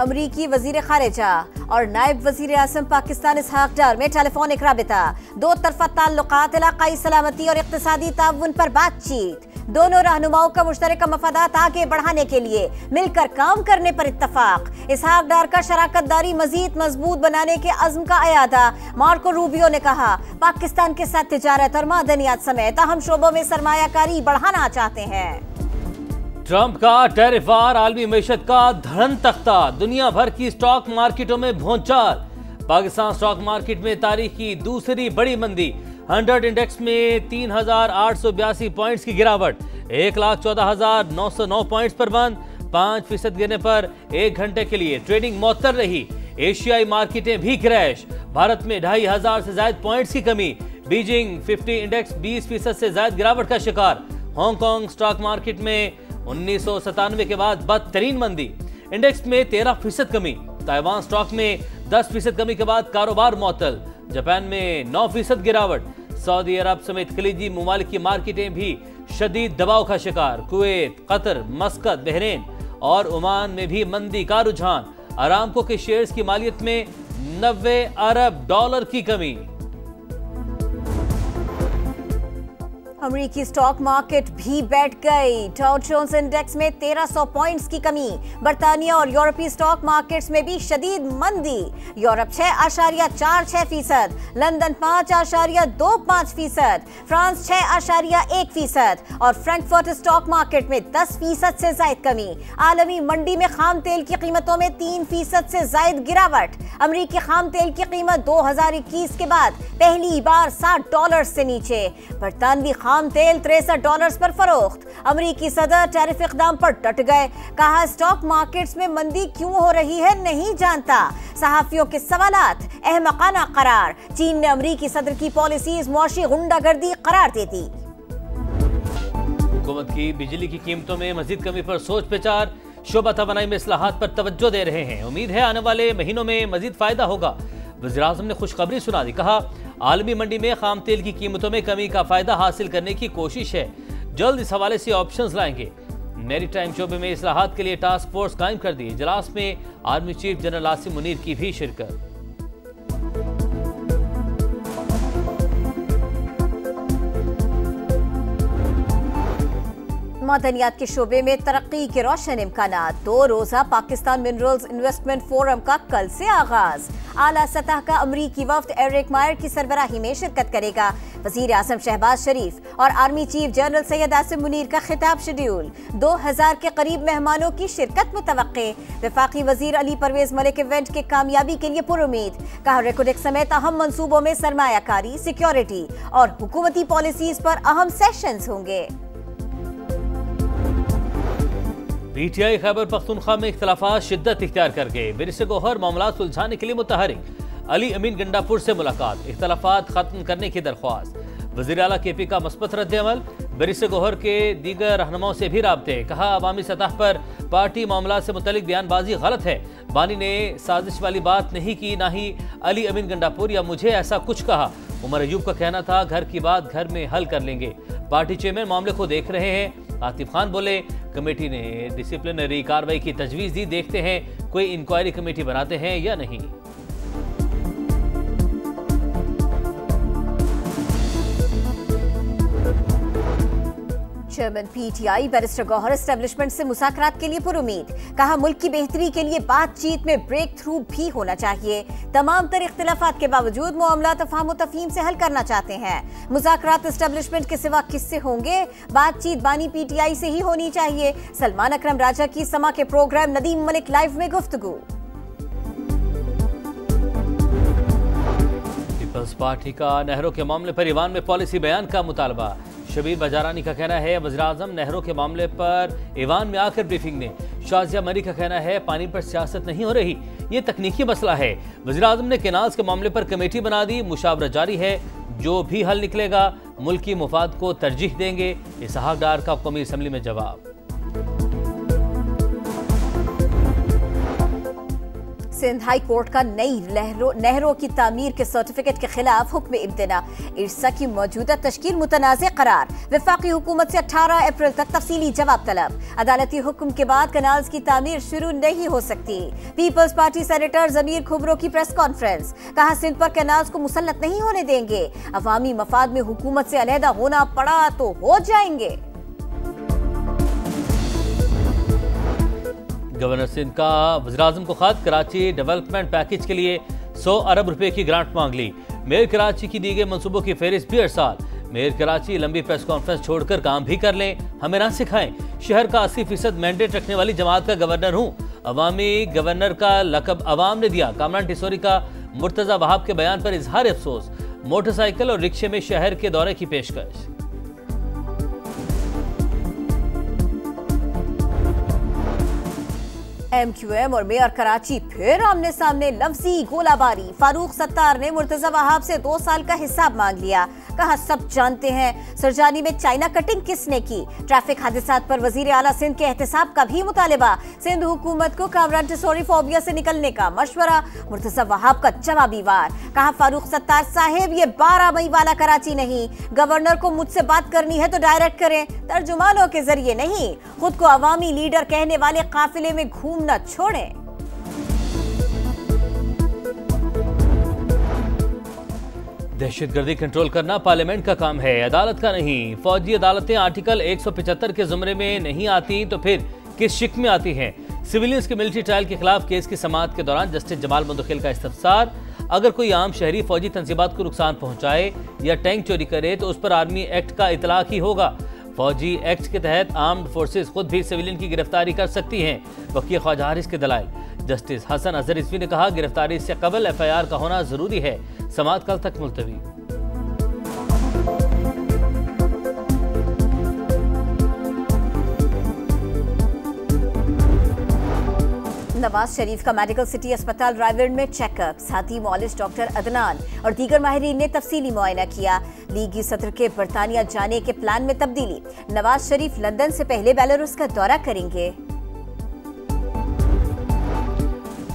अमरीकी वजीर खारिजा और नायब वजीर आज़म पाकिस्तान इसहाक डार में टेलीफोनिक राबिता, दो तरफा ताल्लुकात, इलाकाई सलामती और इक्तिसादी ताउन पर बातचीत। दोनों रहनुमाओं का मुश्तरका मफादात आगे बढ़ाने के लिए मिलकर काम करने पर इत्तफाक। इसहाक डार का शराकत दारी मजीद मजबूत बनाने के अज़्म का अयादा। मार्को रूबियो ने कहा, पाकिस्तान के साथ तिजारत और मादनियात समेत अहम शोबों में सरमायाकारी बढ़ाना चाहते हैं। ट्रंप का टैरिफ वार आलमी मईशत का धड़न तख्ता, दुनिया भर की स्टॉक मार्केटों में भौचाल। पाकिस्तान स्टॉक मार्केट में तारीख की दूसरी बड़ी मंदी, 100 इंडेक्स में 3,882 पॉइंट्स की गिरावट, 1,14,909 पॉइंट्स पर बंद, 5% गिरने पर 1 घंटे के लिए ट्रेडिंग मौतर रही। एशियाई मार्केटें भी क्रैश, भारत में 2,500 से ज्यादा पॉइंट्स की कमी। बीजिंग 50 इंडेक्स 20% से ज्यादा गिरावट का शिकार। हांगकांग स्टॉक मार्केट में 1997 के बाद बदतरीन मंदी, इंडेक्स में 13% कमी। ताइवान स्टॉक में 10% कमी के बाद कारोबार मुअत्तल। जापान में 9% गिरावट। सऊदी अरब समेत खलीजी ममालिक की मार्केटें भी शदीद दबाव का शिकार। कुवैत, कतर, मस्कत, बहरीन और ओमान में भी मंदी का रुझान। अरामको के शेयर्स की मालियत में 90 अरब डॉलर की कमी। अमेरिकी स्टॉक मार्केट भी बैठ गई, डाउ जोन्स इंडेक्स में 1300 पॉइंट्स की कमी। बरतानिया और यूरोपीय स्टॉक मार्केट्स में भी शदीद मंदी। यूरोप 6.46%, लंदन 5.25%, फ्रांस 6.1% और फ्रैंकफर्ट स्टॉक मार्केट में 10% से ज्यादा कमी। आलमी मंडी में खाम तेल की कीमतों में 3% से ज्यादा गिरावट। अमेरिकी खाम तेल की कीमत 2021 के बाद पहली बार $60 से नीचे। बरतानवी खाम तेल $63 पर फरोख्त। अमेरिकी सदर टैरिफ इक़दाम पर डट गए, कहा स्टॉक मार्केट्स में मंदी क्यों हो रही है नहीं जानता। सहाफियों के सवालात अहमकाना करार। चीन ने अमेरिकी सदर की पॉलिसीज मुआशी गुंडागर्दी करार दे दी। हुकूमत की बिजली की कीमतों में मजीद कमी पर सोच विचार, शोबा तवानाई में इस्लाहात पर तवज्जो दे रहे हैं। उम्मीद है आने वाले महीनों में मजीद फायदा होगा। वज़ीर आज़म ने खुशखबरी सुना दी, कहा आलमी मंडी में खाम तेल की कीमतों में कमी का फायदा हासिल करने की कोशिश है, जल्द इस हवाले से ऑप्शंस लाएंगे। मैरी टाइम शोबे में इस्लाहात के लिए टास्क फोर्स कायम कर दी। इजलास में army chief general Asim Munir की भी शिरकत। मादनियात के शोबे में तरक्की के रोशन इम्कानात। 2 रोजा पाकिस्तान मिनरल्स इन्वेस्टमेंट फोरम का कल से आगाज। आला सतह का अमरीकी वफ्द एरिक मायर की सरबराही में शिरकत करेगा। वजीर आज़म शहबाज शरीफ और army chief general Syed Asim Munir का खिताब शेड्यूल। 2000 के करीब मेहमानों की शिरकत मुतवक्के। वफाकी वजीर अली परवेज मलिक इवेंट के कामयाबी के लिए पुरुमीद, कहा रेकोडेक्स समेत अहम मंसूबों में सरमायाकारी, सिक्योरिटी और हुकूमती पॉलिसीज पर अहम सेशंस होंगे। पीटीआई खैबर पख्तूनख्वा में इख्तलाफात शिद्दत इख्तियार कर गए। बैरिस्टर गौहर मामला सुलझाने के लिए मुतहरिक। अली अमीन गंडापुर से मुलाकात, इख्तलाफात खत्म करने की दरख्वास्त। वज़ीर आला केपी का मस्बत रद्द-ए-अमल। बैरिस्टर गौहर के दीगर रहनुमाओं से भी राब्ते, कहा अवामी सतह पर पार्टी मामला से मुतल्लिक बयानबाजी गलत है। बानी ने साजिश वाली बात नहीं की, ना ही अली अमीन गंडापुर या मुझे ऐसा कुछ कहा। उमर अयूब का कहना था घर की बात घर में हल कर लेंगे। पार्टी चेयरमैन मामले को देख रहे हैं। आतिफ खान बोले कमेटी ने डिसिप्लिनरी कार्रवाई की तजवीज़ दी, देखते हैं कोई इंक्वायरी कमेटी बनाते हैं या नहीं। Chairman PTI barrister Gohar establishment से मुज़ाकरात के लिए पुरुमीद, कहा मुल्क की बेहतरी के लिए बातचीत में ब्रेक थ्रू भी होना चाहिए। तमाम तर इख्तिलाफात के बावजूद मामला तफाहम व तफहीम से हल करना चाहते हैं। मुज़ाकरात एस्टेब्लिशमेंट के सिवा किससे होंगे? बातचीत बानी पीटीआई से ही होनी चाहिए। सलमान अकरम राजा की समा के प्रोग्राम नदीम मलिक लाइव में गुफ्तगू। पीपल्स पार्टी का नहरों के मामले पर ईवान में पॉलिसी बयान का मुतालबा। शबीर बजारानी का कहना है वज़ीर आज़म नहरों के मामले पर ईवान में आकर ब्रीफिंग ने। शाजिया मरी का कहना है पानी पर सियासत नहीं हो रही, ये तकनीकी मसला है। वज़ीर आज़म ने केनाल्स के मामले पर कमेटी बना दी, मुशावरा जारी है, जो भी हल निकलेगा मुल्की मुफाद को तरजीह देंगे। इसहाक डार का कौमी असम्बली में जवाब। सिंध हाई कोर्ट का नई नहरों की तामीर के सर्टिफिकेट के खिलाफ हुक्म इम्तना। इरसा की मौजूदा तश्कील मुतनाज़ करार। वफाकी हुकूमत से 18 अप्रैल तक तफसीली जवाब तलब। अदालती हुक्म के बाद कनाल्स की तामीर शुरू नहीं हो सकती। पीपल्स पार्टी सेनेटर जमीर खुबरो की प्रेस कॉन्फ्रेंस। कहा सिंध पर कनाल्स को मुसल्लत नहीं होने देंगे। अवामी मफाद में हुकूमत से अलहदा होना पड़ा तो हो जाएंगे। गवर्नर सिंध का वज़ीर-ए-आज़म को खत। कराची डेवलपमेंट पैकेज के लिए 100 अरब रुपए की ग्रांट मांग ली। मेयर कराची की दी गई मंसूबों की फहरिस्त भी अरसाल। मेयर कराची लंबी प्रेस कॉन्फ्रेंस छोड़कर काम भी कर लें, हमें ना सिखाएं। शहर का 80% मैंडेट रखने वाली जमात का गवर्नर हूँ। अवामी गवर्नर का लकब अवाम ने दिया। कामरान टिसोरी का मुर्तजा वहाब के बयान पर इजहार अफसोस। मोटरसाइकिल और रिक्शे में शहर के दौरे की पेशकश। MQM और मेयर कराची फिर आमने सामने लफ्जी गोलाबारी। फारूक सत्तार ने मुर्तजा वहाब से 2 साल का हिसाब मांग लिया। कहा सब जानते हैं सरजानी में चाइना कटिंग किसने की। ट्रैफिक हादसात पर वजीर आला सिंध के एहतसाब का भी मुतालिबा। सिंध हुकूमत को कामरान टिसोरी फोबिया से निकलने का मशवरा। मुर्तजा वहाब का जवाबी वार। कहा फारूक सत्तार साहेब ये 12 मई वाला कराची नहीं। गवर्नर को मुझसे बात करनी है तो डायरेक्ट करें, तर्जुमानों के जरिए नहीं। खुद को अवामी लीडर कहने वाले काफिले में घूमना छोड़ें। दहशतगर्दी कंट्रोल करना पार्लियामेंट का काम है, अदालत का नहीं। फौजी अदालतें आर्टिकल 175 के जुमरे में नहीं आती तो फिर किस शिक में आती हैं। सिविलियंस के मिलिट्री ट्रायल के खिलाफ केस की समाअत के दौरान जस्टिस जमाल मुंतखिल का इस्तफसार। अगर कोई आम शहरी फौजी तंजीबात को नुकसान पहुंचाए या टैंक चोरी करे तो उस पर आर्मी एक्ट का इतलाक ही होगा। फौजी एक्ट के तहत आर्म्ड फोर्सेस खुद भी सिविलियन की गिरफ्तारी कर सकती हैं। वकील ख्वाजा हारिस के दलाइल। जस्टिस हसन अजहर रिजवी ने कहा गिरफ्तारी से कबल FIR का होना जरूरी है। समाअत कल तक मुलतवी। नवाज शरीफ का मेडिकल सिटी अस्पताल रायगढ़ में चेकअप। साथी मौलिस डॉक्टर अदनान और दीगर माहिरीन ने तफसीली मुआयना किया। लीगी सदर के बरतानिया जाने के प्लान में तब्दीली। नवाज शरीफ लंदन से पहले बेलारूस का दौरा करेंगे।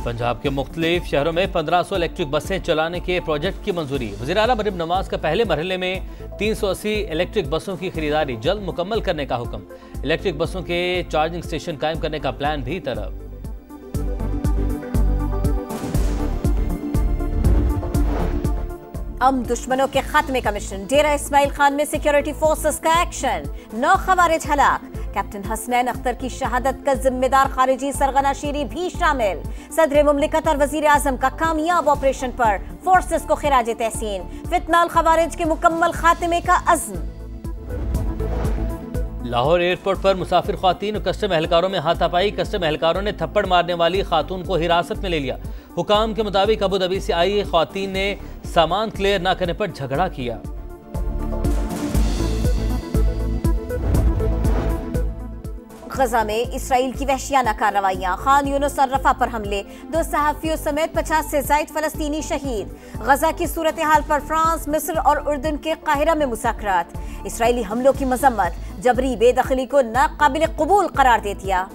पंजाब के मुख्तलिफ शहरों में 1500 इलेक्ट्रिक बसें चलाने के प्रोजेक्ट की मंजूरी। वज़ीर आला मरीम नवाज का पहले मरहले में 380 इलेक्ट्रिक बसों की खरीदारी जल्द मुकम्मल करने का हुक्म। इलेक्ट्रिक बसों के चार्जिंग स्टेशन कायम करने का प्लान भी तरफ। दुश्मनों के खात्मे का मिशन। डेरा इस्माइल खान में सिक्योरिटी फोर्सेस का एक्शन। 9 खवारिज हलाक। कैप्टन हसनैन अख्तर की शहादत का जिम्मेदार खारिजी सरगना शीरी भी शामिल। सदर मुमलिकत और वजीर आजम का कामयाब ऑपरेशन पर फोर्सेस को खिराज तहसीन। फितनाल खवारिज के मुकम्मल खात्मे का अज़्म। लाहौर एयरपोर्ट पर मुसाफिर ख्वातीन और कस्टम एहलकारों में हाथापाई। कस्टम एहलकारों ने थप्पड़ मारने वाली खातून को हिरासत में ले लिया। हुकाम के मुताबिक अबू धाबी से आई ख्वातीन ने सामान क्लियर न करने पर झगड़ा किया। गजा में इसराइल की वहशियाना कार्रवाइयां। खान यूनुस और रफा पर हमले। 2 सहाफियों समेत 50 से ज्यादा फलस्तीनी शहीद। गजा की सूरत हाल पर फ्रांस, मिस्र और उर्दन के काहिरा में मुज़ाकरात। इसराइली हमलों की मजम्मत। जबरी बेदखली को नाकाबिल कबूल करार दे दिया।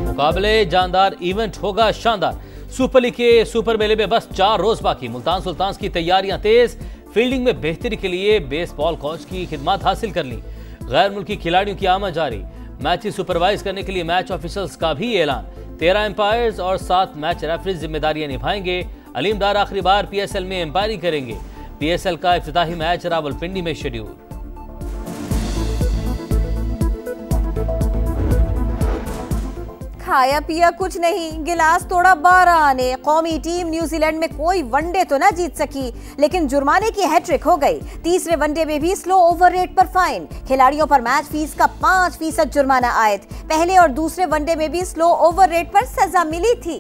मुकाबले जानदार, इवेंट होगा शानदार। सुपर लीग के सुपर मेले में बस 4 रोज बाकी। मुल्तान सुल्तान्स की तैयारियां तेज। फील्डिंग में बेहतरी के लिए बेसबॉल कोच की खिदमत हासिल कर ली। गैर मुल्की खिलाड़ियों की आमद जारी। मैचेस सुपरवाइज करने के लिए मैच ऑफिसर्स का भी ऐलान। 13 एम्पायर्स और 7 मैच रेफरीज जिम्मेदारियां निभाएंगे। अलीम डार आखिरी बार PSL में एम्पायरिंग करेंगे। PSL का इफ्तिताही मैच रावलपिंडी में शेड्यूल। खाया पिया कुछ नहीं, गिलास तोड़ा 12 आने। कौमी टीम न्यूजीलैंड में कोई वनडे तो ना जीत सकी, लेकिन जुर्माने की हैट्रिक हो गई। तीसरे वनडे में भी स्लो ओवर रेट पर फाइन। खिलाड़ियों पर मैच फीस का 5% जुर्माना आयद। पहले और दूसरे वनडे में भी स्लो ओवर रेट पर सजा मिली थी।